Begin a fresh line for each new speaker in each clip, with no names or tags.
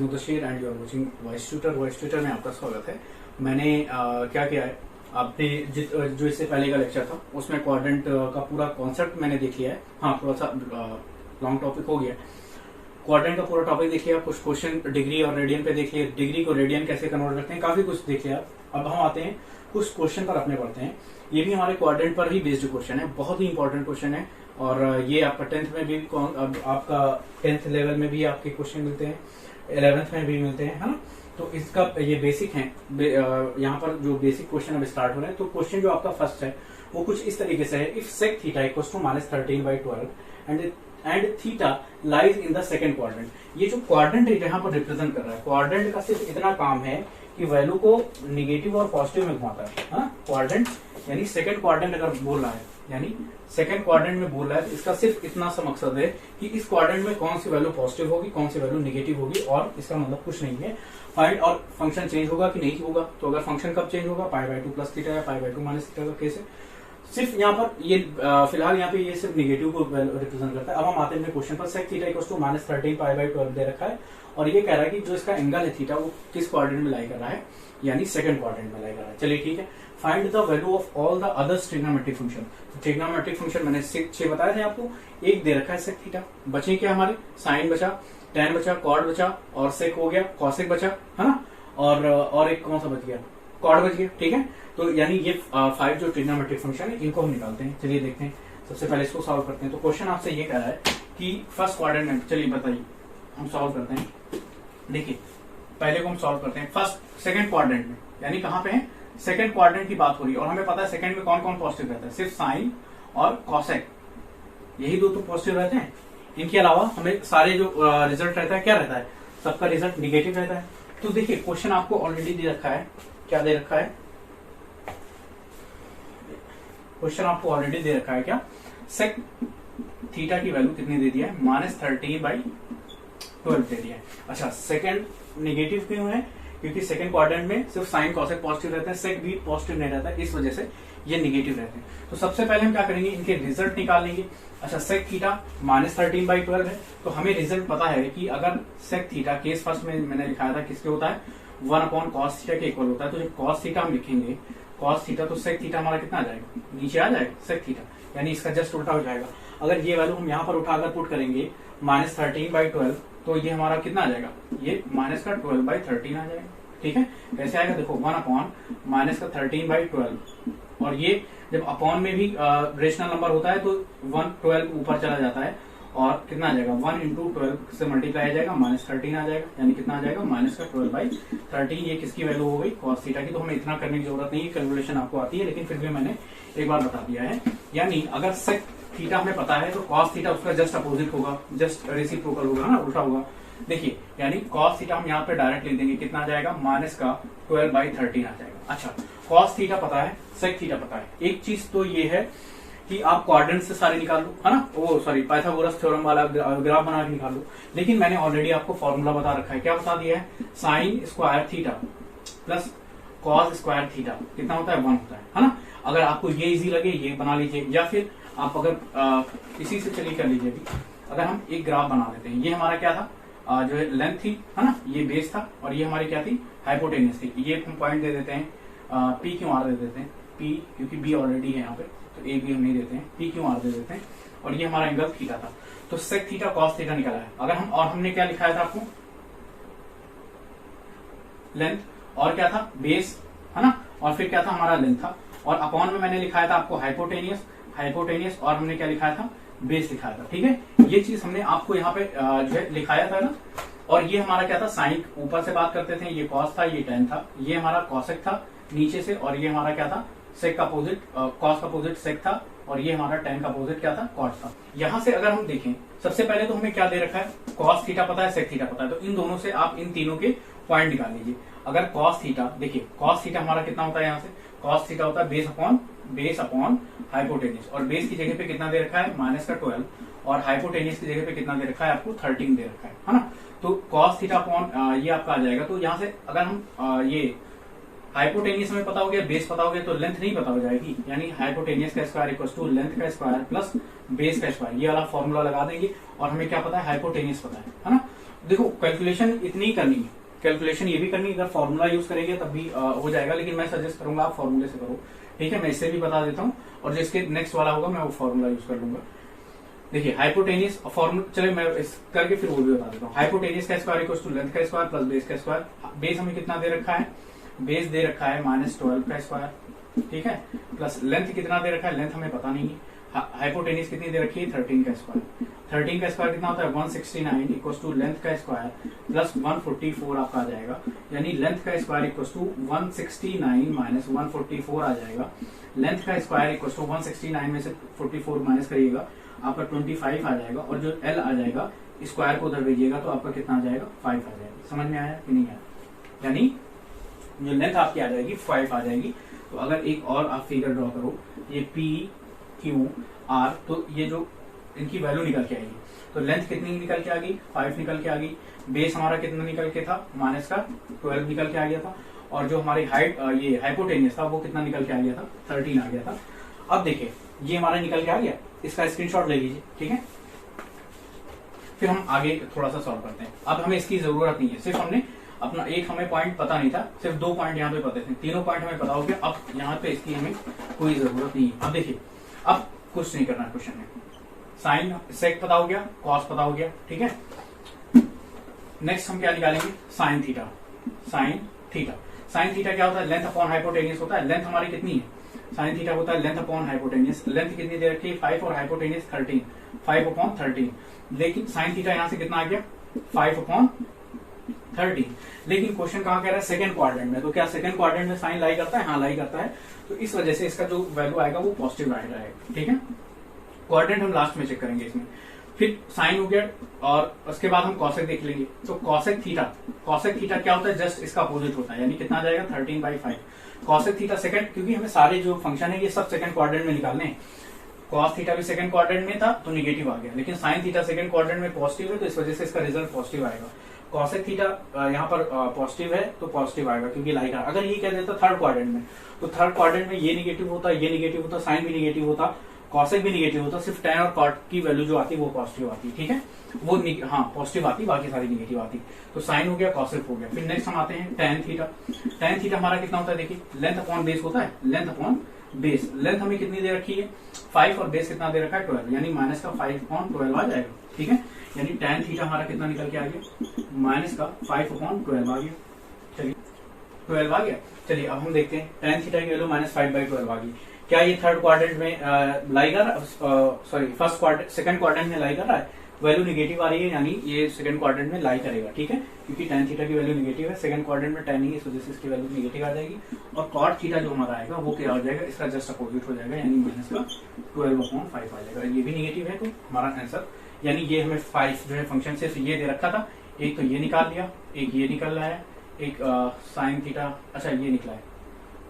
Is Mudassir and you are watching voice tutor. Voice tutor में आपका स्वागत है। मैंने क्या किया है, आपने जो इससे पहले का लेक्चर था उसमें क्वाड्रेंट का पूरा कॉन्सेप्ट मैंने देख लिया है। हाँ, थोड़ा सा लॉन्ग टॉपिक हो गया। क्वाड्रेंट का पूरा टॉपिक देख लिया, कुछ क्वेश्चन डिग्री और रेडियन पे देख लिया, डिग्री को रेडियन कैसे कन्वर्ट करते हैं, काफी कुछ देख लिया। अब हम आते हैं कुछ क्वेश्चन पर अपने पढ़ते हैं। ये भी हमारे क्वाड्रेंट पर ही बेस्ड क्वेश्चन है, बहुत ही इंपॉर्टेंट क्वेश्चन है। और ये आपका 10th में भी, आपका 10th लेवल में भी आपके क्वेश्चन मिलते हैं, 11th में भी मिलते हैं, है ना। तो इसका ये बेसिक है। यहाँ पर जो बेसिक क्वेश्चन अब स्टार्ट हो रहे हैं, तो क्वेश्चन जो आपका फर्स्ट है वो कुछ इस तरीके से है। If sec theta equals to -13/12 and theta lies in the second quadrant. ये जो क्वाड्रेंट यहाँ पर रिप्रेजेंट कर रहा है, क्वाड्रेंट का सिर्फ इतना काम है कि वैल्यू को निगेटिव और पॉजिटिव में घुमाता है। क्वाड्रेंट यानी सेकंड क्वाड्रेंट अगर बोल रहा है, यानी सेकंड क्वाड्रेंट में बोल रहा है, तो इसका सिर्फ इतना सा मकसद है कि इस क्वाड्रेंट में कौन सी वैल्यू पॉजिटिव होगी, कौन सी वैल्यू निगेटिव होगी, और इसका मतलब कुछ नहीं है। फाइंड और फंक्शन चेंज होगा कि नहीं होगा। तो अगर फंक्शन कब चेंज होगा, π/2 प्लस थीटा या π/2 माइनस थीटा का केस है। सिर्फ यहाँ पर ये फिलहाल यहाँ पे ये सिर्फ निगेटिव को रिप्रेजेंट करता है। अब हम आते हैं क्वेश्चन पर। सेक थीटा इक्वल्स टू -13π/12 दे रखा है और ये कह रहा है कि जो इसका एंगल है थीटा वो किस क्वाड्रेंट में लाई कर रहा है, यानी सेकंड क्वाड्रेंट में लाई कर रहा है। चलिए ठीक है। Find the value of all the other trigonometric function. Trigonometric function मैंने 6 बताए थे आपको। एक दे रखा है सेक थीटा, बचे क्या हमारे, साइन बचा, tan बचा, कॉड बचा, और सेक हो गया, कॉसेक बचा, है ना। और एक कौन सा बच गया, कॉड बच गया। ठीक है, तो यानी ये 5 जो ट्रिग्नोमेट्रिक फंक्शन है इनको हम निकालते हैं। चलिए देखते हैं, सबसे पहले इसको सॉल्व करते हैं। तो क्वेश्चन आपसे ये कह रहा है कि फर्स्ट क्वाड्रेंट में, चलिए बताइए हम सॉल्व करते हैं। देखिए पहले को हम सॉल्व करते हैं फर्स्ट सेकंड क्वाड्रेंट में, यानी कहां पे है, सेकंड क्वाड्रेंट की बात हो रही है। और हमें पता है सेकंड में कौन कौन पॉजिटिव रहता है, सिर्फ साइन और कॉसेक, यही दो तो पॉजिटिव रहते हैं। इनके अलावा हमें सारे जो रिजल्ट रहता है क्या रहता है, सबका रिजल्ट निगेटिव रहता है। तो देखिए क्वेश्चन आपको ऑलरेडी दे रखा है, क्या दे रखा है, क्वेश्चन आपको ऑलरेडी दे रखा है क्या, सेक थीटा की वैल्यू कितनी दे दिया है, -13/12 दे दिया है। अच्छा, सेकंड निगेटिव क्यों है, क्योंकि सेकंड क्वाड्रेंट में सिर्फ साइन कॉसेक पॉजिटिव रहते हैं, सेक भी पॉजिटिव नहीं रहता है, इस वजह से ये निगेटिव रहते हैं। तो सबसे पहले हम क्या करेंगे, इनके रिजल्ट निकाल लेंगे। अच्छा, सेक थीटा -13/12 है, तो हमें रिजल्ट पता है कि अगर सेक थीटा, केस फर्स्ट में मैंने लिखाया था किसके होता है, 1/cos थीटा के इक्वल होता है। तो जब cos थीटा हम लिखेंगे, cos थीटा, तो सेक थीटा हमारा कितना आ जाएगा, नीचे आ जाएगा सेक थीटा, यानी इसका जस्ट उल्टा हो जाएगा। अगर ये वैल्यू हम यहाँ पर उठाकर पुट करेंगे -13/12, तो ये हमारा कितना आ जाएगा, ये -12/13 आ जाएगा। ठीक है, कैसे आएगा, देखो 1/-13/12, और ये जब अपॉन में भी रेशनल नंबर होता है तो 1/12 ऊपर चला जाता है, और कितना आ जाएगा, 1 × 12 से मल्टीप्लाई आ जाएगा, -13 आ जाएगा, यानी कितना आ जाएगा, -12/13। ये किसकी वैल्यू हो गई, cos थीटा की। तो हमें इतना करने की जरूरत नहीं है, कैलकुलेशन आपको आती है, लेकिन फिर भी मैंने एक बार बता दिया है। यानी अगर सेक थीटा हमें पता है तो cos थीटा उसका जस्ट अपोजिट होगा, जस्ट रेसिप्रोकल होगा ना, उल्टा होगा। देखिए यानी cos थीटा हम यहाँ पे डायरेक्ट लिख देंगे, कितना आ जाएगा, -12/13 आ जाएगा। अच्छा, cos थीटा पता है, सेक थीटा पता है। एक चीज तो ये है कि आप क्वाड्रेंट से सारे निकाल लो, है ना, वो सॉरी पाइथागोरस थ्योरम वाला ग्राफ बना के निकाल लो। लेकिन मैंने ऑलरेडी आपको फॉर्मूला बता रखा है, क्या बता दिया है, sign square theta plus cos square theta कितना होता है, 1 होता है ना। अगर आपको ये इजी लगे ये बना लीजिए, या फिर आप अगर इसी से चलिए कर लीजिए। अगर हम एक ग्राफ बना लेते हैं, ये हमारा क्या था, जो है लेंथ थी, है ना, ये बेस था, और ये हमारी क्या थी, हाइपोटेनियस थी। ये हम पॉइंट दे देते हैं, पी क्यू आर दे देते हैं, पी क्योंकि बी ऑलरेडी है यहाँ पे, तो ए बी हम नहीं देते हैं, पी क्यू आर दे देते हैं, और ये हमारा एंगल थीटा था। तो सेक थीटा कॉस थीटा निकला है। अगर हम, और हमने क्या लिखाया था आपको, लेंथ, और क्या था, बेस, है ना, और फिर क्या था, हमारा लेंथ था, और अपॉन में मैंने लिखाया था आपको हाइपोटेनियस, और हमने क्या लिखाया था, बेस लिखाया था। ठीक है, ये चीज हमने आपको यहाँ पे जो है लिखाया था ना। और ये हमारा क्या था, साइन ऊपर से बात करते थे, ये कॉस था, ये tan था, ये हमारा कॉसेक था नीचे से, और ये हमारा क्या था, सेक का अपोजिट, कॉस का अपोजिट सेक था, और ये हमारा tan का अपोजिट क्या था, कॉट था। यहाँ से अगर हम देखें, सबसे पहले तो हमें क्या दे रखा है, कॉस थीटा पता है, सेक थीटा पता है, तो इन दोनों से आप इन तीनों के पॉइंट निकाल लीजिए। अगर कॉस थीटा, देखिए कॉस थीटा हमारा कितना होता है, यहाँ से कॉस थीटा होता है बेस अपॉन हाइपोटेनियस, और बेस की जगह पे कितना दे रखा है, -12, और हाइपोटेनियस की जगह पे कितना दे रखा है, आपको 13 दे रखा है ना। तो कॉस थीटा अपॉन ये आपका आ जाएगा। तो यहाँ से अगर हम ये हाइपोटेनियस हमें पता हो गया, बेस पता हो गया, तो लेंथ नहीं पता हो जाएगी, यानी हाइपोटेनियस का स्क्वायर इक्वल टू लेंथ का स्क्वायर प्लस बेस का स्क्वायर, ये वाला फॉर्मूला लगा देंगे। और हमें क्या पता है, हाइपोटेनियस पता है ना। देखो कैलकुलेशन इतनी ही करनी है, कैलकुलेशन ये भी करनी है, अगर फॉर्मूला यूज करेंगे तब भी हो जाएगा, लेकिन मैं सजेस्ट करूंगा आप फॉर्मूले से करो, ठीक है। मैं इससे भी बता देता हूँ, और जिसके नेक्स्ट वाला होगा मैं वो फॉर्मूला यूज कर लूंगा। देखिए हाइपोटेनियस फॉर्मूला, चलिए मैं इस करके फिर वो भी बता देता हूँ। हाइपोटेनियस का स्क्वायर इक्वल टू लेंथ का स्क्वायर प्लस बेस का स्क्वायर। बेस हमें कितना दे रखा है, बेस दे रखा है -12 का स्क्वायर, ठीक है, प्लस लेंथ कितना दे रखा है, लेंथ हमें पता नहीं है। हाइपोटेनियस कितनी दे रखी है, 13 का स्क्वायर। 13 का स्क्वायर कितना होता है, 169 इक्वल टू लेंथ का स्क्वायर प्लस 144 आपका आ जाएगा, यानी लेंथ का स्क्वायर इक्वल टू 169 माइनस 144 आ जाएगा। लेंथ का स्क्वायर इक्वल टू 169 में से 44 माइनस करिएगा, आपका 25 आ जाएगा, और जो L आ जाएगा स्क्वायर को उधर भेजिएगा तो आपका कितना आ जाएगा, 5 आ जाएगा। समझ में आया कि नहीं आया, यानी जो लेंथ आपकी आ जाएगी 5 आ जाएगी। तो अगर एक और आप फिगर ड्रॉ करो, ये P Q R, तो ये जो इनकी वैल्यू निकल के आएगी, तो लेंथ कितनी निकल के आ गई, 5 निकल के आ गई। बेस हमारा कितना निकल के था, माइनस का 12 निकल के आ गया था, और जो हमारी हाइट ये हाइपोटेनियस था वो कितना निकल के आ गया था, 13 आ गया था। अब देखिए ये हमारा निकल के आ गया, इसका स्क्रीनशॉट ले लीजिए, ठीक है। फिर हम आगे थोड़ा सा सॉल्व करते हैं। अब हमें इसकी जरूरत नहीं है, सिर्फ हमने अपना एक हमें पॉइंट पता नहीं था, सिर्फ 2 पॉइंट यहाँ पे पते थे, तीनों पॉइंट हमें पता हो गया। अब यहाँ पे इसकी हमें कोई जरूरत नहीं है। अब देखिए, अब कुछ नहीं करना क्वेश्चन में, साइन सेक पता हो गया, कॉस पता हो गया, ठीक है। नेक्स्ट हम क्या निकालेंगे, sine theta. Sine theta, sine theta क्या होता है, लेंथ अपॉन हाइपोटेनियस होता है। लेंथ हमारी कितनी है, साइन थीटा होता है लेंथ अपॉन हाइपोटेनियस। लेंथ कितनी दे रखी है, 5 और हाइपोटेनियस 13, 5 अपॉन 13। लेकिन साइन थीटा यहाँ से कितना आ गया, 5 अपॉन 13। लेकिन क्वेश्चन कहाँ कह रहा है, सेकंड क्वाड्रेंट में। तो क्या सेकंड क्वाड्रेंट में साइन लाई करता है, हाँ लाई करता है। तो इस वजह से इसका जो वैल्यू आएगा वो पॉजिटिव आएगा, ठीक है। क्वाड्रेंट हम लास्ट में चेक करेंगे इसमें। फिर साइन हो गया, और उसके बाद हम कॉसेक देख लेंगे। तो कॉसेक थीटा, कॉसेक थीटा क्या होता है, जस्ट इसका अपोजिट होता है, यानी कितना आ जाएगा 13/5। कॉसेक थीटा सेकंड, क्योंकि हमें सारे जो फंक्शन है ये सब सेकंड क्वाड्रेंट में निकालने हैं। कॉस थीटा भी सेकंड क्वाड्रेंट में था तो निगेटिव आ गया, लेकिन साइन थीटा सेकंड क्वाड्रेंट में पॉजिटिव है, तो इस वजह से इसका रिजल्ट पॉजिटिव आएगा। कॉसेक थीटा यहाँ पर पॉजिटिव है तो पॉजिटिव आएगा, क्योंकि लाइक है। अगर ये कह देता थर्ड क्वाड्रेंट में, तो थर्ड क्वाड्रेंट में ये निगेटिव होता, ये निगेटिव होता, साइन भी निगेटिव होता, कॉसेक भी निगेटिव होता, सिर्फ tan और cot की वैल्यू जो आती है वो पॉजिटिव आती, ठीक है। वो हाँ पॉजिटिव आती, बाकी सारी निगेटिव आती। तो साइन हो गया, कॉसेक हो गया। फिर नेक्स्ट हम आते हैं tan थीटा। tan थीटा हमारा कितना होता है, देखिए लेंथ अपॉन बेस होता है, लेंथ अपॉन बेस। लेंथ हमें कितनी दे रखी है, 5, और बेस कितना दे रखा है 12, यानी माइनस का 5/12 आ जाएगा, ठीक है। यानी tan थीटा हमारा कितना निकल के आ गया, माइनस का 5/12 आ गया। चलिए 12 आ गया। चलिए अब हम देखते हैं tan थीटा की वैल्यू -5/12 आ गई। क्या ये थर्ड क्वाड्रेंट में लाई कर, sorry first quadrant, second quadrant में लाई कर रहा है, वैल्यू निगेटिव आ रही है, यानी ये सेकंड क्वाड्रेंट में लाई करेगा, ठीक है। क्योंकि tan थीटा की वैल्यू निगेटिव है, सेकंड क्वाड्रेंट में tan ही है, इस वजह से इसकी वैल्यू निगेटिव आ जाएगी। और cot थीटा जो हमारा आएगा वो क्या हो जाएगा, इसका जस्ट अपोजिट हो जाएगा, यानी माइनस का 12/5 आ जाएगा। ये भी निगेटिव है, तो हमारा आंसर, यानी ये हमें 5 जो है फंक्शन सिर्फ ये दे रखा था, एक तो ये निकाल लिया, एक ये निकल रहा है, एक साइन थीटा, अच्छा ये निकला है,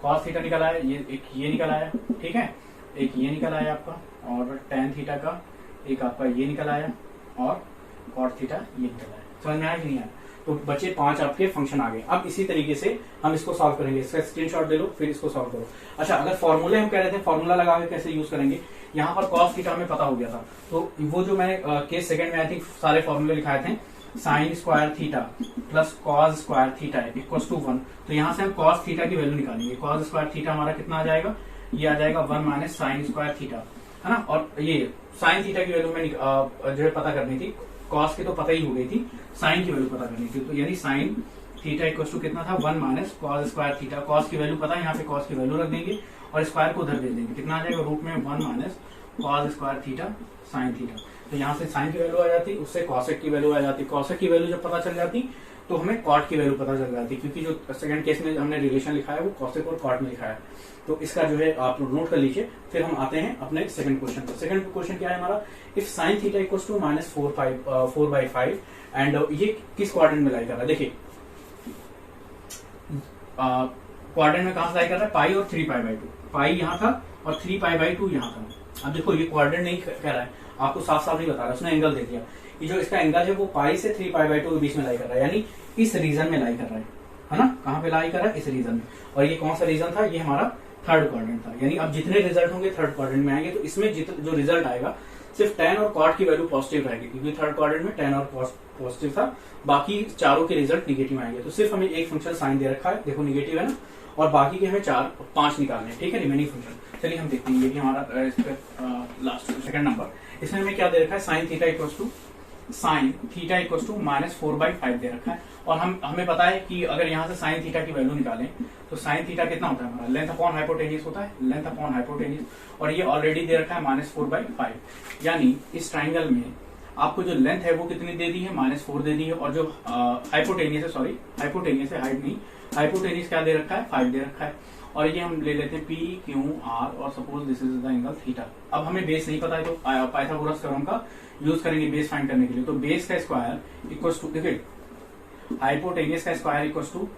कॉस थीटा निकल आया, ये एक ये निकल आया, ठीक है, एक ये निकल आया आपका, और tan थीटा का एक आपका ये निकल आया, और cot थीटा ये निकल आया। समझ में आया कि नहीं आया। तो बचे 5 आपके फंक्शन आ गए। अब इसी तरीके से हम इसको सॉल्व करेंगे, इसका स्क्रीनशॉट ले लो, फिर इसको सॉल्व करो। अच्छा, अगर फॉर्मूले हम कह रहे थे, फॉर्मूला लगा के कैसे यूज करेंगे, यहाँ पर cos थीटा हमें पता हो गया था, तो वो जो मैंने केस सेकंड में आई थिंक सारे फॉर्मूले लिखाए थे, sine square theta plus cos square theta equal to 1। तो यहाँ से हम कॉस थीटा की वैल्यू निकालेंगे। कॉस स्क्वायर थीटा हमारा कितना आ जाएगा, ये आ जाएगा 1 माइनस साइन स्क्वायर थीटा, है ना। और ये साइन थीटा की वैल्यू में जो है पता करनी थी, कॉस की तो पता ही हो गई थी, साइन की वैल्यू पता करनी थी। तो यानी साइन थीटा इक्वल टू कितना था, 1 minus cos square theta. Cos की वैल्यू पता है, यहाँ पे कॉस की वैल्यू रख देंगे और स्क्वायर को उधर दे देंगे, कितना आ जाएगा, रूट में 1 minus cos square theta sine theta. तो यहाँ से साइन की वैल्यू आ जाती, उससे कॉसेक की वैल्यू आ जाती। कॉसेक की वैल्यू जब पता चल जाती तो हमें कॉट की वैल्यू पता चल जाती, क्योंकि जो सेकंड केस में हमने रिलेशन लिखा है वो कॉसेक और कॉट में लिखा है। तो इसका जो है आप नोट कर लीजिए। फिर हम आते हैं अपने सेकंड क्वेश्चन पर। सेकंड क्वेश्चन क्या है हमारा, if sine theta equals to -4/5 and ये किस क्वाड्रेंट में लाई कर रहा है। देखिए क्वाड्रेंट में कहां से लाई कर रहा है, पाई और 3π/2। पाई यहाँ था और 3π/2 यहाँ था। अब देखो ये क्वाड्रेंट नहीं कह रहा है, आपको साफ साफ नहीं बता रहा, उसने एंगल दे दिया। ये जो इसका एंगल है वो पाई से 3π/2 के बीच में लाई कर रहा है, यानी इस रीजन में लाई कर रहा है ना। कहाँ पे लाई कर रहा है, इस रीजन में। और ये कौन सा रीजन था, ये हमारा थर्ड क्वाड्रेंट था। यानी अब जितने रिजल्ट होंगे थर्ड क्वाड्रेंट में आएंगे, तो इसमें जो रिजल्ट आएगा सिर्फ tan और cot की वैल्यू पॉजिटिव रहेगी, क्योंकि थर्ड क्वाड्रेंट में tan और cos पॉजिटिव था, बाकी चारों के रिजल्ट निगेटिव आएंगे। तो सिर्फ हमें एक फंक्शन साइन दे रखा है, देखो निगेटिव है ना, और बाकी के हमें 4 और 5 निकालने हैं, ठीक है, रिमेनिंग फंक्शन। चलिए हम देखते हैं, ये भी हमारा इस पे लास्ट सेकंड नंबर, इसमें हमें क्या दे रखा है, साइन थीटा इक्वल टू -4/5 दे रखा है। और हमें पता है कि अगर यहाँ से साइन थीटा की वैल्यू निकालें तो साइन थीटा कितना होता है हमारा, लेंथ अपॉन हाइपोटेनियस होता है, लेंथ अपॉन हाइपोटेनियस, और ये ऑलरेडी दे रखा है -4/5। यानी इस ट्राइंगल में आपको जो लेंथ है वो कितनी दे दी है, -4 दे दी है, और जो हाइपोटेनियस है, सॉरी हाइपोटेनियस है, हाइट नहीं, हाइपोटेनियस क्या दे रखा है, 5 दे रखा है। और ये हम ले लेते हैं P Q R और suppose this is the angle theta. अब हमें बेस नहीं पता है तो पाइथागोरस थ्योरम का यूज करेंगे बेस फाइंड करने के लिए। तो बेस का स्क्वायर इक्वल्स टू, देखिए हाइपोटेनियस का स्क्वायर इक्वल्स टू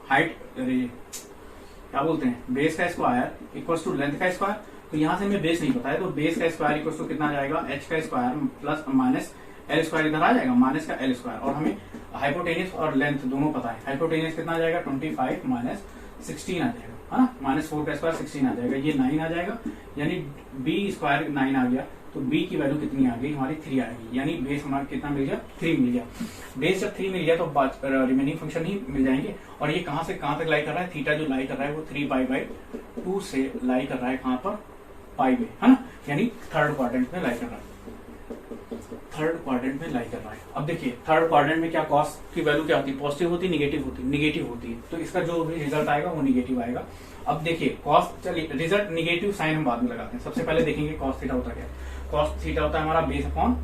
हाइट, क्या बोलते हैं, बेस का स्क्वायर इक्वल्स टू लेंथ का स्क्वायर। तो यहाँ से हमें बेस नहीं पता है, तो बेस का स्क्वायर इक्वल्स टू कितना आ जाएगा, h का square plus minus L square इधर आ जाएगा, माइनस का एल स्क्वायर। और हमें हाइपोटेनियस और लेंथ दोनों पता है, हाइपोटेनियस कितना आ जाएगा 25 माइनस 16 आ जाएगा, है ना, -4 का स्क्वायर 16 आ जाएगा, ये 9 आ जाएगा, यानी b स्क्वायर 9 आ गया। तो b की वैल्यू कितनी आ गई हमारी, 3 आएगी, यानी बेस हमारा कितना मिल गया, 3 मिल गया। बेस जब 3 मिल गया तो रिमेनिंग फंक्शन ही मिल जाएंगे। और ये कहां से कहां तक लाई कर रहा है, थीटा जो लाई कर रहा है वो 3π/2 से लाई कर रहा है, कहां पर, पाई में, है ना, यानी थर्ड क्वाड्रेंट में लाई कर रहा है, थर्ड क्वाड्रेंट में लाई कर रहा है। अब देखिए थर्ड क्वाड्रेंट में क्या कॉस की वैल्यू क्या होती है, पॉजिटिव होती है, निगेटिव होती है, निगेटिव होती है, तो इसका जो भी रिजल्ट आएगा वो निगेटिव आएगा। अब देखिए कॉस, चलिए रिजल्ट निगेटिव साइन हम बाद में लगाते हैं, सबसे पहले देखेंगे कॉस थीटा होता क्या है। कॉस थीटा होता है हमारा बेस अपॉन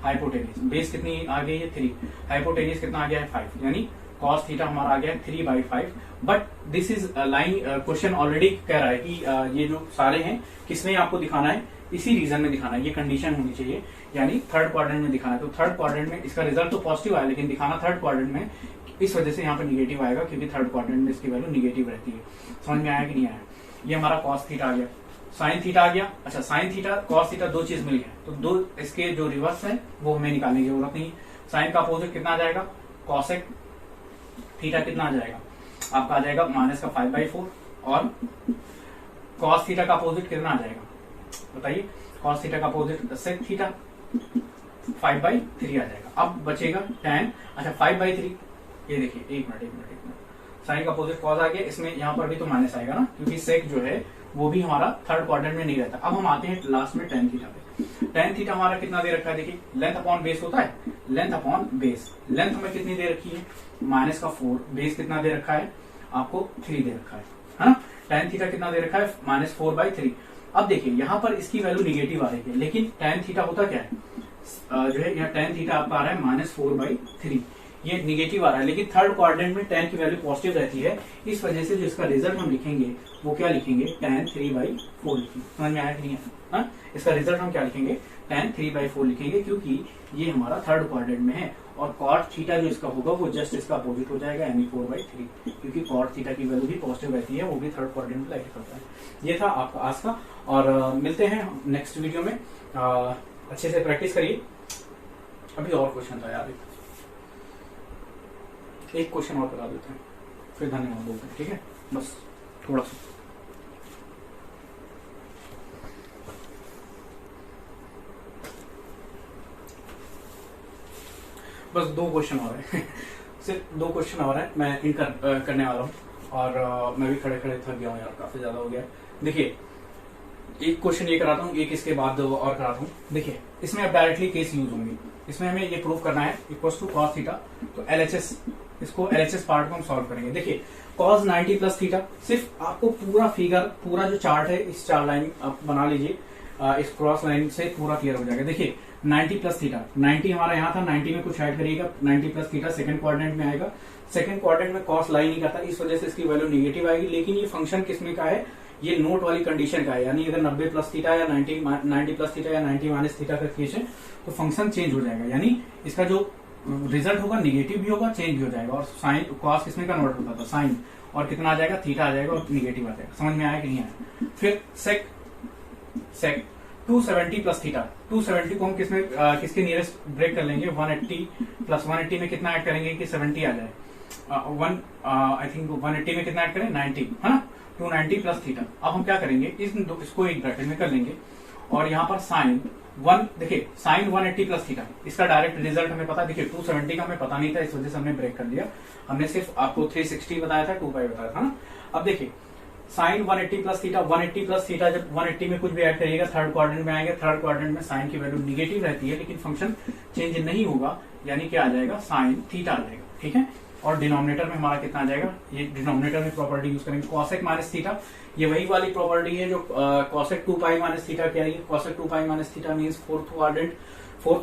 हाइपोटेनियस, बेस कितनी आ गई है 3, हाइपोटेनियस कितना आ गया है 5, यानी कॉस थीटा हमारा आ गया है 3/5। But this is line, question already कह रहा है कि ये जो सारे हैं किसमें आपको दिखाना है, इसी रीजन में दिखाना है, ये कंडीशन होनी चाहिए, यानी थर्ड क्वाड्रेंट में दिखाना है। तो थर्ड क्वाड्रेंट में इसका रिजल्ट तो पॉजिटिव आया, लेकिन दिखाना थर्ड क्वाड्रेंट में, इस वजह से यहाँ पे निगेटिव आएगा, क्योंकि थर्ड क्वाड्रेंट में इसकी वैल्यू निगेटिव रहती है। समझ में आया कि नहीं आया। ये हमारा कॉस थीटा आ गया, साइन थीटा आ गया। अच्छा साइन थीटा कॉस थीटा दो चीज मिल गया, तो दो इसके जो रिवर्स है वो हमें निकालने की जरूरत नहीं। साइन का अपोजिट कितना आ जाएगा, कॉसेक थीटा कितना आ जाएगा आपका, आ जाएगा -5/4, और कॉस थीटा का अपोजिट कितना आ जाएगा बताइए, कॉस थीटा का अपोजिट सेक थीटा 5/3 आ जाएगा। अब बचेगा tan, अच्छा 5/3, ये देखिए एक मिनट, साइन का अपोजिट कॉस आ गया, इसमें यहाँ पर भी तो माइनस आएगा ना, क्योंकि सेक जो है वो भी हमारा थर्ड क्वाड्रेंट में नहीं रहता। अब हम आते हैं लास्ट में tan थीटा पे। tan थीटा हमारा कितना दे रखा है, देखिए लेंथ अपॉन बेस होता है, लेंथ अपॉन बेस, लेंथ हमें कितनी दे रखी है -4, बेस कितना दे रखा है आपको 3 दे रखा है ना। tan थीटा कितना दे रखा है -4/3। अब देखिए यहाँ पर इसकी वैल्यू निगेटिव आ रही है, लेकिन tan थीटा होता क्या है, जो है यहाँ tan थीटा आपका आ रहा है -4/3, ये निगेटिव आ रहा है, लेकिन थर्ड क्वाड्रेंट में tan की वैल्यू पॉजिटिव रहती है, इस वजह से जो इसका रिजल्ट हम लिखेंगे वो क्या लिखेंगे, tan 3/4 लिखेंगे। समझ में आया कि नहीं है, इसका रिजल्ट हम क्या लिखेंगे, tan 3/4 लिखेंगे, क्योंकि ये हमारा थर्ड क्वाड्रेंट में है, और cot थीटा जो इसका होगा वो जस्ट इसका अपोजिट हो जाएगा, यानी 4/3, क्योंकि cot थीटा की वैल्यू भी पॉजिटिव रहती है, वो भी थर्ड क्वाड्रेंट में लाइक करता है। ये था आपका आज का, और मिलते हैं नेक्स्ट वीडियो में। अच्छे से प्रैक्टिस करिए। अभी और क्वेश्चन था यार, एक क्वेश्चन और बता देते हैं, फिर धन्यवाद बोलते हैं, ठीक है, बस थोड़ा सा। बस 2 क्वेश्चन और है सिर्फ 2 क्वेश्चन और है, मैं इन करने वाला हूँ, और मैं भी खड़े खड़े थक गया हूँ यार, काफी ज्यादा हो गया। देखिए एक क्वेश्चन ये कराता हूँ, एक इसके बाद और कराता हूँ। देखिए इसमें अब डायरेक्टली केस यूज होंगे, इसमें हमें ये प्रूव करना है इक्वल्स टू कॉस थीटा, तो LHS, इसको LHS पार्ट को हम सॉल्व करेंगे। देखिए cos 90 प्लस थीटा, सिर्फ आपको पूरा फिगर, पूरा जो चार्ट है इस चार लाइन आप बना लीजिए, इस क्रॉस लाइन से पूरा क्लियर हो जाएगा। देखिए 90 प्लस थीटा, 90 हमारा यहाँ था, 90 में कुछ ऐड करिएगा, 90 प्लस थीटा सेकंड क्वाड्रेंट में आएगा। सेकंड क्वाड्रेंट में कॉस लाई नहीं करता, इस वजह से इसकी वैल्यू निगेटिव आएगी, लेकिन ये फंक्शन किसमें का है, ये नोट वाली कंडीशन का है, यानी अगर 90 प्लस थीटा या 90 प्लस थीटा या 90 माइनस थीटा का क्वेश्चन, तो फंक्शन चेंज हो जाएगा, यानी इसका जो रिजल्ट होगा निगेटिव भी होगा, चेंज भी हो जाएगा। और साइन कॉस किसमें कन्वर्ट होता था, साइन, और कितना आ जाएगा, थीटा आ जाएगा, और निगेटिव आ जाएगा। समझ में आया कि नहीं आया। फिर सेक 270 प्लस थीटा, 270 को हम किसके नियरेस्ट ब्रेक कर लेंगे, 180 प्लस 180 में कितना ऐड करेंगे कि 70 आ जाए, आई थिंक 180 में कितना ऐड करें, 90, है ना, 290 प्लस थीटा। अब हम क्या करेंगे, इसको एक ब्रैकेट में कर लेंगे, और यहाँ पर साइन 1, देखिए साइन 180 प्लस थीटा, इसका डायरेक्ट रिजल्ट हमें पता है। देखिए 270 का हमें पता नहीं था, इस वजह से हमने ब्रेक कर दिया। हमने सिर्फ आपको 360 बताया था, 2 पाई बताया था ना। अब देखिए sine 180 plus theta, 180 plus theta, जब 180 में कुछ भी ऐड करिएगा थर्ड क्वाड्रेंट में आएगा। थर्ड क्वाड्रेंट में साइन की वैल्यू निगेटिव रहती है, लेकिन फंक्शन चेंज नहीं होगा, यानी क्या आ जाएगा, साइन थीटा आ जाएगा। ठीक है, और डिनोमिनेटर में हमारा कितना आ जाएगा, ये डिनोमिनेटर में प्रॉपर्टी यूज करेंगे कॉसेक माइनस थीटा। ये वही वाली प्रॉपर्टी है जो कॉसेक 2 पाई माइनस थीटा क्या है। Cosec 2 pi minus theta means fourth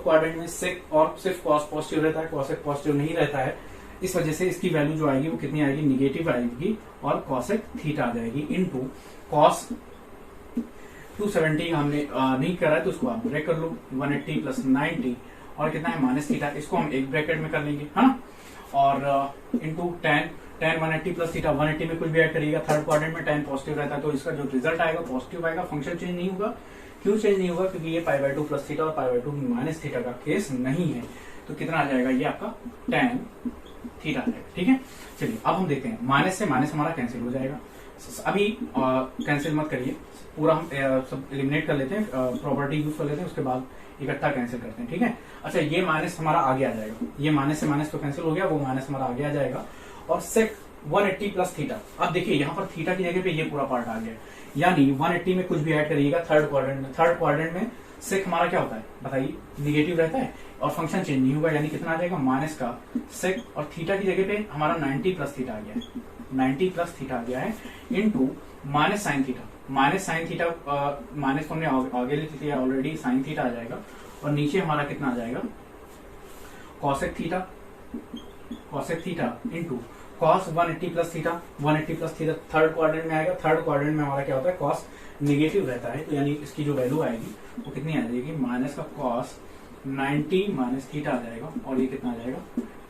quadrant में सेक और सिर्फ कॉस पॉजिटिव रहता है, कॉसेक पॉजिटिव नहीं रहता है। इस वजह से इसकी वैल्यू जो आएगी वो कितनी आएगी, निगेटिव आएगी, और कॉसेक थीटा आ जाएगी इनटू कॉस 270 हमने नहीं करा है तो उसको आप ब्रेक कर लो, 180 प्लस 90 और कितना है माइनस थीटा, इसको हम एक ब्रैकेट में कर लेंगे, है ना। और इंटू टेन 180 प्लस थीटा, 180 में कुछ भी ऐड करिएगा, थर्ड क्वाड्रेंट में 10 पॉजिटिव रहता है तो इसका जो रिजल्ट आएगा पॉजिटिव आएगा, फंक्शन चेंज नहीं होगा। क्यों चेंज नहीं होगा, क्योंकि ये π/2 प्लस थीटा और π/2 माइनस थीटा का केस नहीं है। तो कितना आ जाएगा, ये आपका tan थीटा आ जाएगा। ठीक है, चलिए अब हम देखते हैं, माइनस से माइनस हमारा कैंसिल हो जाएगा। अभी कैंसिल मत करिए, पूरा हम सब एलिमिनेट कर लेते हैं, प्रॉपर्टी यूज कर लेते हैं, उसके बाद इकट्ठा कैंसिल करते हैं। ठीक है, अच्छा ये माइनस हमारा आगे आ जाएगा, ये माइनस से माइनस तो कैंसिल हो गया, वो माइनस हमारा आगे आ जाएगा। और सेक 180 प्लस थीटा, अब देखिए यहाँ पर थीटा की जगह पे ये पूरा पार्ट आ गया, यानी 180 में कुछ भी ऐड करिएगा थर्ड क्वाड्रेंट में। थर्ड क्वाड्रेंट में सेक हमारा क्या होता है बताइए, निगेटिव रहता है और फंक्शन चेंज नहीं होगा, यानी कितना आ जाएगा माइनस का सेक, और थीटा की जगह पे हमारा 90 प्लस थीटा आ गया है, 90 प्लस थीटा आ गया है into minus sine theta. Minus sine theta, minus हमने आगे लिख लिया ऑलरेडी, साइन थीटा आ जाएगा, और नीचे हमारा कितना आ जाएगा, cosec theta, cosec theta into cos 180 plus theta. 180 plus theta third quadrant में आएगा, थर्ड क्वाड्रेंट में हमारा क्या होता है, कॉस निगेटिव रहता है, तो यानी इसकी जो वैल्यू आएगी वो कितनी आ जाएगी, माइनस का कॉस 90 माइनस थीटा आ जाएगा, और ये कितना आ जाएगा,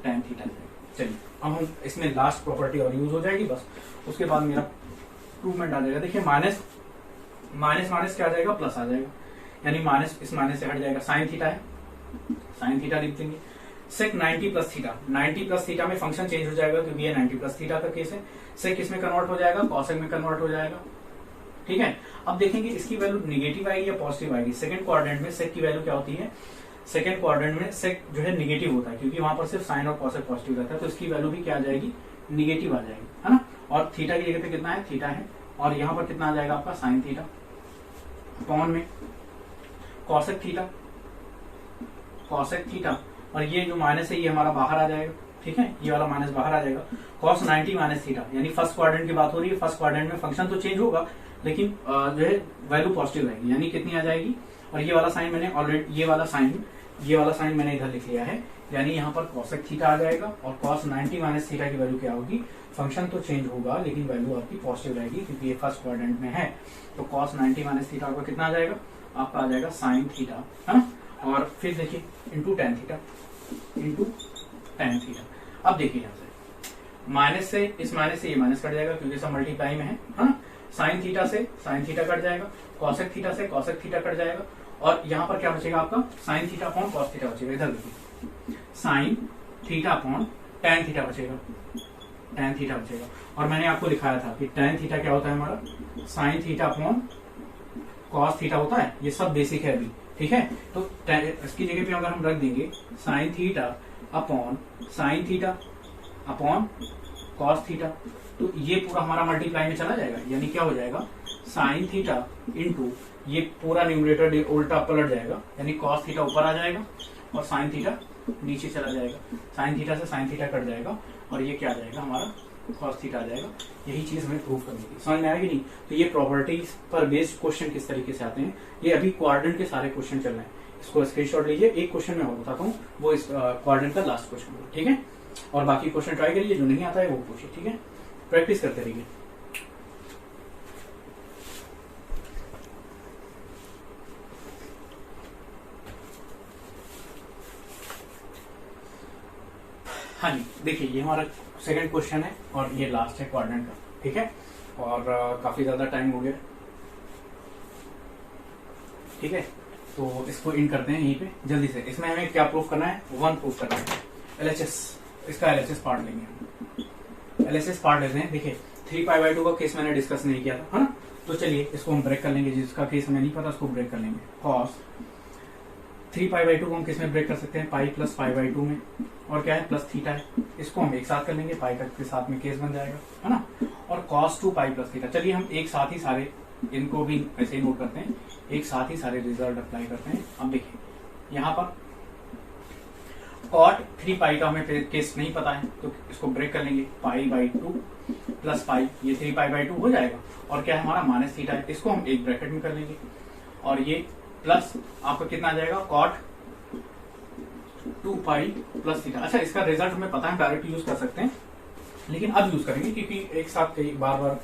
tan थीटा आ जाएगा। चलिए अब हम इसमें लास्ट प्रॉपर्टी और यूज हो जाएगी बस, उसके बाद मेरा प्रूवमेंट आ जाएगा। देखिए माइनस माइनस माइनस क्या आ जाएगा, प्लस आ जाएगा, यानी माइनस इस माइनस से हट जाएगा, साइन थीटा है, साइन थीटा लिख देंगे। सेक 90 प्लस थीटा, 90 प्लस थीटा में फंक्शन चेंज हो जाएगा क्योंकि ये 90 प्लस थीटा का केस है। सेक किस में कन्वर्ट हो जाएगा, कॉसेक में कन्वर्ट हो जाएगा। ठीक है, अब देखेंगे इसकी वैल्यू निगेटिव आएगी या पॉजिटिव आएगी। सेकंड क्वाड्रेंट में सेक की वैल्यू क्या होती है, सेकंड क्वाड्रेंट में सेक जो है निगेटिव होता है, क्योंकि वहां पर सिर्फ साइन और कॉसेक पॉजिटिव रहता है, तो इसकी वैल्यू भी क्या आ जाएगी, निगेटिव आ जाएगी, है ना। और थीटा की जगह पे कितना है, थीटा है, और यहाँ पर कितना आ जाएगा आपका साइन थीटा अपॉन में कॉसेक थीटा, कॉसेक थीटा, और ये जो माइनस है ये हमारा बाहर आ जाएगा। ठीक है, ये वाला माइनस बाहर आ जाएगा, कॉस 90 माइनस थीटा, यानी फर्स्ट क्वाड्रेंट की बात हो रही है। फर्स्ट क्वाड्रेंट में फंक्शन तो चेंज होगा, लेकिन जो है वैल्यू पॉजिटिव रहेगी, यानी कितनी आ जाएगी। और ये वाला साइन मैंने ऑलरेडी, ये वाला साइन मैंने इधर लिख लिया है, यानी यहाँ पर कॉसेक थीटा आ जाएगा, और कॉस 90 माइनस थीटा की वैल्यू क्या होगी, फंक्शन तो चेंज होगा लेकिन वैल्यू आपकी पॉजिटिव रहेगी क्योंकि ये फर्स्ट क्वाड्रेंट में है। तो कॉस 90 माइनस थीटा आपका कितना आ जाएगा, आपका आ जाएगा साइन थीटा, है ना। और फिर देखिए into tan theta, into tan theta. अब देखिए यहाँ से माइनस से इस माइनस से ये माइनस कट जाएगा क्योंकि सब मल्टीप्लाई में है ना। साइन थीटा से साइन थीटा कट जाएगा, कॉसेक थीटा से कॉसेक थीटा कट जाएगा, और यहाँ पर क्या बचेगा आपका, sign theta upon cos theta बचेगा। इधर देखिए sign theta upon tan theta बचेगा, टेन थीटा बचेगा। और मैंने आपको दिखाया था कि टेन थीटा क्या होता है हमारा, sign theta upon cos theta होता है। ये सब बेसिक है अभी, ठीक है। तो इसकी जगह पे अगर हम रख देंगे sign theta upon sine theta upon cos theta, तो ये पूरा हमारा मल्टीप्लाई में चला जाएगा, यानी क्या हो जाएगा, साइन थीटा इंटू ये पूरा न्यूमरेटर उल्टा पलट जाएगा, यानी कॉस थीटा ऊपर आ जाएगा और साइन थीटा नीचे चला जाएगा। साइन थीटा से साइन थीटा कट जाएगा और ये क्या आ जाएगा हमारा, कॉस थीटा आ जाएगा। यही चीज हमें प्रूव करनी थी, समझ में आएगी नहीं। तो ये प्रॉपर्टीज पर बेस्ड क्वेश्चन किस तरीके से आते हैं, ये अभी क्वाड्रेंट के सारे क्वेश्चन चल रहे हैं। इसको स्क्रीनशॉट लीजिए, एक क्वेश्चन मैं और बताता हूँ, वो इस क्वाड्रेंट का लास्ट क्वेश्चन है, ठीक है। और बाकी क्वेश्चन ट्राई करिए, जो नहीं आता है वो पूछिए, ठीक है। प्रैक्टिस करते रहिए। हाँ जी, देखिए ये हमारा सेकंड क्वेश्चन है और ये लास्ट है क्वाड्रेंट का, ठीक है। और काफी ज्यादा टाइम हो गया, ठीक है। तो इसको इन करते हैं यहीं पे जल्दी से। इसमें हमें क्या प्रूफ करना है, वन प्रूफ करना है, एलएचएस। इसका एलएचएस पार्ट लेंगे हम, एलएचएस पार्ट लेते हैं। देखिए 3π/2 का केस मैंने डिस्कस नहीं किया था, है ना। तो चलिए इसको हम ब्रेक कर लेंगे, जिसका केस हमें नहीं पता उसको ब्रेक कर लेंगे। कॉस 3π/2 को हम किस में ब्रेक कर सकते हैं, पाई प्लस π/2 में, और क्या है प्लस थीटा है, इसको हम एक साथ कर लेंगे, पाई का के साथ में केस बन जाएगा, है ना। और cos 2π प्लस थीटा, चलिए हम एक साथ ही सारे इनको भी ऐसे ही नोट करते हैं, एक साथ ही सारे रिजल्ट अप्लाई करते हैं। अब देखिए यहाँ पर cot 3π का हमें केस नहीं पता है, तो इसको ब्रेक कर लेंगे, π/2 प्लस पाई, ये 3π/2 हो जाएगा, और क्या है हमारा माइनस थीटा है, इसको हम एक ब्रैकेट में कर लेंगे, और ये प्लस आपका कितना आ जाएगा cot 2π प्लस थीटा। अच्छा, इसका रिजल्ट हमें पता है, डायरेक्ट यूज कर सकते हैं, लेकिन अब यूज करेंगे क्योंकि एक साथ कई बार बार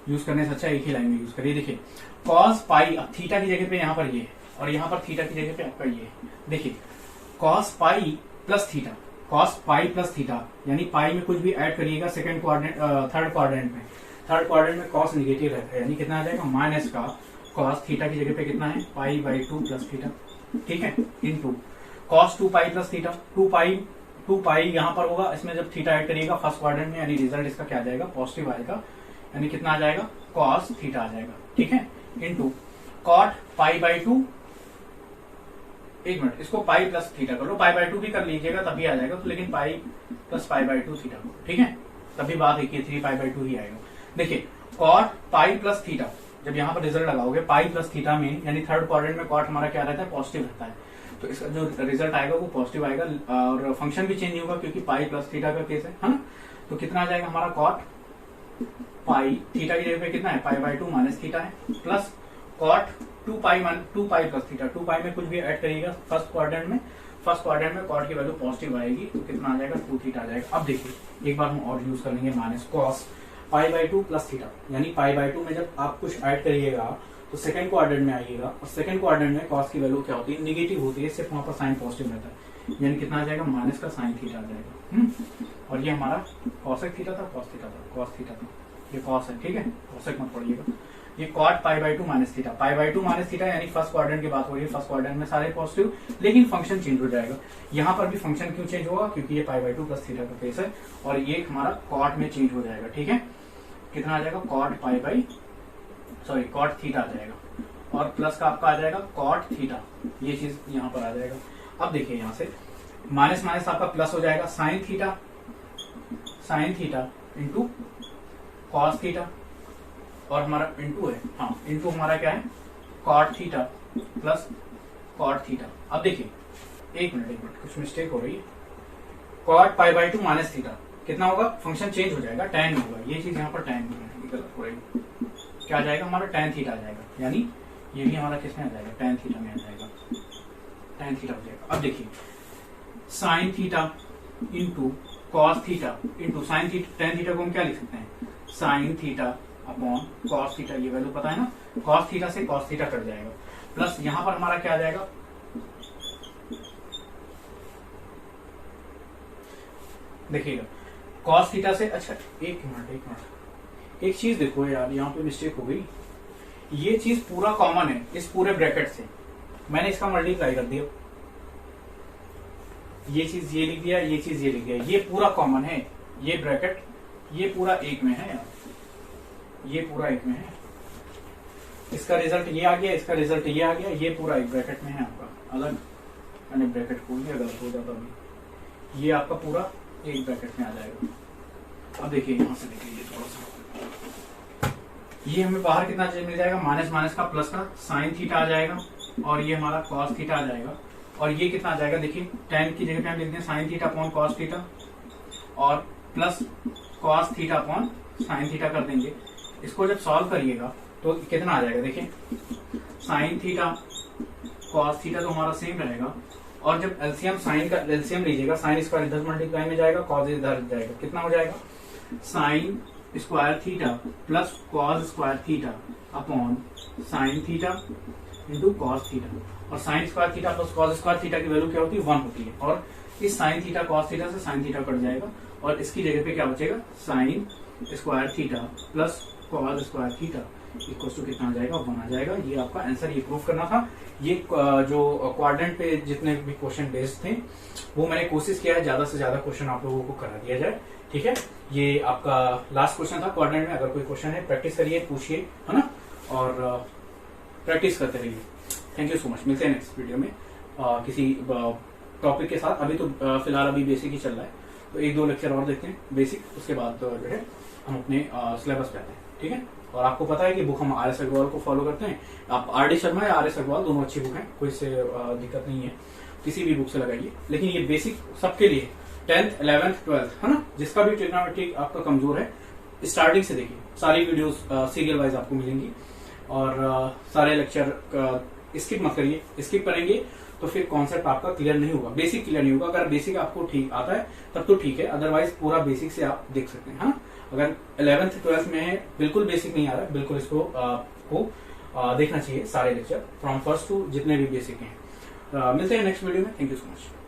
यूज करने से अच्छा एक ही लाइन में यूज करिए। देखिए cos π, अब थीटा की जगह पे यहाँ पर ये है, और यहाँ पर थीटा की जगह पे आपका ये है। देखिए cos π plus theta, cos π plus theta, यानी पाई में कुछ भी ऐड करिएगा सेकंड क्वाड्रेंट, थर्ड क्वाड्रेंट में, थर्ड क्वाड्रेंट में cos निगेटिव रहता है, यानी कितना आ जाएगा माइनस का cos थीटा की जगह पे कितना है π/2 प्लस थीटा, ठीक है, इनटू cos 2π प्लस थीटा, 2π यहाँ पर होगा, इसमें जब थीटा ऐड करिएगा फर्स्ट क्वाड्रेंट में, यानी रिजल्ट इसका क्या आ जाएगा पॉजिटिव आएगा, यानी कितना आ जाएगा cos थीटा आ जाएगा, ठीक है, इनटू cot π/2, एक मिनट, इसको पाई प्लस थीटा कर लो, π/2 भी कर लीजिएगा तभी आ जाएगा, तो लेकिन पाई प्लस π/2 थीटा, ठीक है, तभी बात एक ही 3π/2 ही आएगा। देखिए cot π प्लस थीटा, जब यहाँ पर रिजल्ट लगाओगे पाई प्लस थीटा में, यानी थर्ड क्वाड्रेंट में cot हमारा क्या रहता है पॉजिटिव रहता है, तो इसका जो रिजल्ट आएगा वो पॉजिटिव आएगा, और फंक्शन भी चेंज नहीं होगा क्योंकि पाई प्लस थीटा का केस है ना। तो कितना आ जाएगा हमारा cot पाई, थीटा की जगह पे कितना है π/2 माइनस थीटा है, प्लस cot 2π प्लस थीटा, 2π में कुछ भी ऐड करिएगा फर्स्ट क्वाड्रेंट में, फर्स्ट क्वाड्रेंट में cot की वैल्यू पॉजिटिव आएगी, तो कितना आ जाएगा 2 थीटा आ जाएगा। अब देखिए एक बार हम और यूज कर लेंगे, माइनस cos π/2 प्लस थीटा, यानी π/2 में जब आप कुछ ऐड करिएगा तो सेकंड क्वाड्रेंट में आइएगा, और सेकंड क्वाड्रेंट में cos की वैल्यू क्या होती है निगेटिव होती है, सिर्फ वहां पर साइन पॉजिटिव रहता है, यानी कितना आ जाएगा माइनस का साइन थीटा आ जाएगा। और ये हमारा cosec थीटा था, cos थीटा था, cos थीटा था, ये cos है, ठीक है, cosec मत पढ़िएगा। ये cot π/2 minus theta, π/2 minus theta, यानी फर्स्ट क्वाड्रेंट की बात हो रही है, फर्स्ट क्वाड्रेंट में सारे पॉजिटिव, लेकिन फंक्शन चेंज हो जाएगा, यहाँ पर भी फंक्शन क्यों चेंज होगा क्योंकि ये π/2 प्लस थीटा का केस है, और ये हमारा cot में चेंज हो जाएगा, ठीक है, कितना आ जाएगा cot थीटा आ जाएगा, और प्लस का आपका आ जाएगा cot थीटा, ये चीज यहाँ पर आ जाएगा। अब देखिए यहाँ से माइनस माइनस आपका प्लस हो जाएगा sign theta into cos theta, और हमारा इंटू है, हाँ इंटू हमारा क्या है cot theta plus cot theta. अब देखिए एक मिनट कुछ मिस्टेक हो रही है, cot π/2 माइनस थीटा कितना होगा, फंक्शन चेंज हो जाएगा, tan होगा, ये चीज यहाँ पर tan गलत हो रही है, क्या आ जाएगा हमारा tan थीटा आ जाएगा, यानी ये भी हमारा किसमें आ जाएगा tan थीटा में आ जाएगा, tan थीटा हो जाएगा। अब देखिए sign theta into cos theta into sine theta, tan theta को हम क्या लिख सकते हैं sine theta upon cos theta, ये वैल्यू पता है ना, cos थीटा से cos थीटा कट जाएगा, प्लस यहां पर हमारा क्या आ जाएगा, देखिएगा cos थीटा से, अच्छा एक मिनट एक चीज देखो यार, यहाँ पे मिस्टेक हो गई, ये चीज पूरा कॉमन है इस पूरे ब्रैकेट से, मैंने इसका मल्टीप्लाई कर दिया, ये चीज ये लिख दिया, ये चीज ये लिख दिया, ये पूरा कॉमन है, ये ब्रैकेट ये पूरा एक में है यार, ये पूरा एक में है, इसका रिजल्ट ये आ गया, इसका रिजल्ट ये आ गया, ये पूरा एक ब्रैकेट में है आपका, अलग मैंने ब्रैकेट खोल दिया, गलत हो जाता अभी, ये आपका पूरा एक ब्रैकेट में आ जाएगा। अब देखिए यहां से देख लीजिए थोड़ा सा, ये हमें बाहर कितना मिल जाएगा माइनस माइनस का प्लस का साइन थीटा आ जाएगा, और ये हमारा cos थीटा आ जाएगा, और ये कितना आ जाएगा देखिए tan की जगह पे हम लिखते हैं sine theta upon cos theta, और plus cos theta upon sine theta कर देंगे, इसको जब सॉल्व करिएगा तो कितना आ जाएगा देखिए साइन थीटा cos थीटा तो हमारा सेम रहेगा, और जब एलसीएम साइन का एलसीएम लीजिएगा, साइन स्क्वायर इधर मल्टीप्लाई में जाएगा, cos इधर जाएगा, कितना हो जाएगा sine square theta plus cos square theta upon sine theta into cos theta, और sine square theta plus cos square theta की वैल्यू क्या होती है 1 होती है, और इस साइन थीटा cos थीटा से साइन थीटा कट जाएगा, और इसकी जगह पे क्या बचेगा sine square theta plus cos square theta equal to कितना आ जाएगा 1 आ जाएगा। ये आपका आंसर, ये प्रूफ करना था। ये जो क्वाड्रेंट पे जितने भी क्वेश्चन बेस्ड थे वो मैंने कोशिश किया है ज्यादा से ज्यादा क्वेश्चन आप लोगों को करा दिया जाए, ठीक है। ये आपका लास्ट क्वेश्चन था क्वाड्रेंट में, अगर कोई क्वेश्चन है प्रैक्टिस करिए, पूछिए, है ना। और प्रैक्टिस करते रहिए। Thank you so much. मिलते हैं नेक्स्ट वीडियो में किसी टॉपिक के साथ। अभी तो फिलहाल अभी बेसिक ही चल रहा है, तो 1-2 लेक्चर और देखते हैं बेसिक, उसके बाद जो है हम अपने सिलेबस पे आते हैं। ठीक है, और आपको पता है कि बुक हम आर एस अग्रवाल को फॉलो करते हैं। आप आर डी शर्मा या आर एस अग्रवाल दोनों अच्छी बुक हैं, कोई से दिक्कत नहीं है, किसी भी बुक से लगाइए। लेकिन ये बेसिक सबके लिए 10th 11th 12th है ना, जिसका भी ट्रिग्नोमेट्री आपका कमजोर है स्टार्टिंग से देखिए। सारी वीडियोस सीरियल वाइज आपको मिलेंगी और सारे लेक्चर स्किप मत करिए। स्किप करेंगे तो फिर कॉन्सेप्ट आपका क्लियर नहीं होगा, बेसिक क्लियर नहीं होगा। अगर बेसिक आपको ठीक आता है तब तो ठीक है, अदरवाइज पूरा बेसिक से आप देख सकते हैं। हाँ, अगर 11th 12th में है बिल्कुल बेसिक नहीं आ रहा है, बिल्कुल इसको देखना चाहिए सारे लेक्चर फ्रॉम फर्स्ट टू जितने भी बेसिक हैं। मिलते हैं नेक्स्ट वीडियो में। Thank you so much.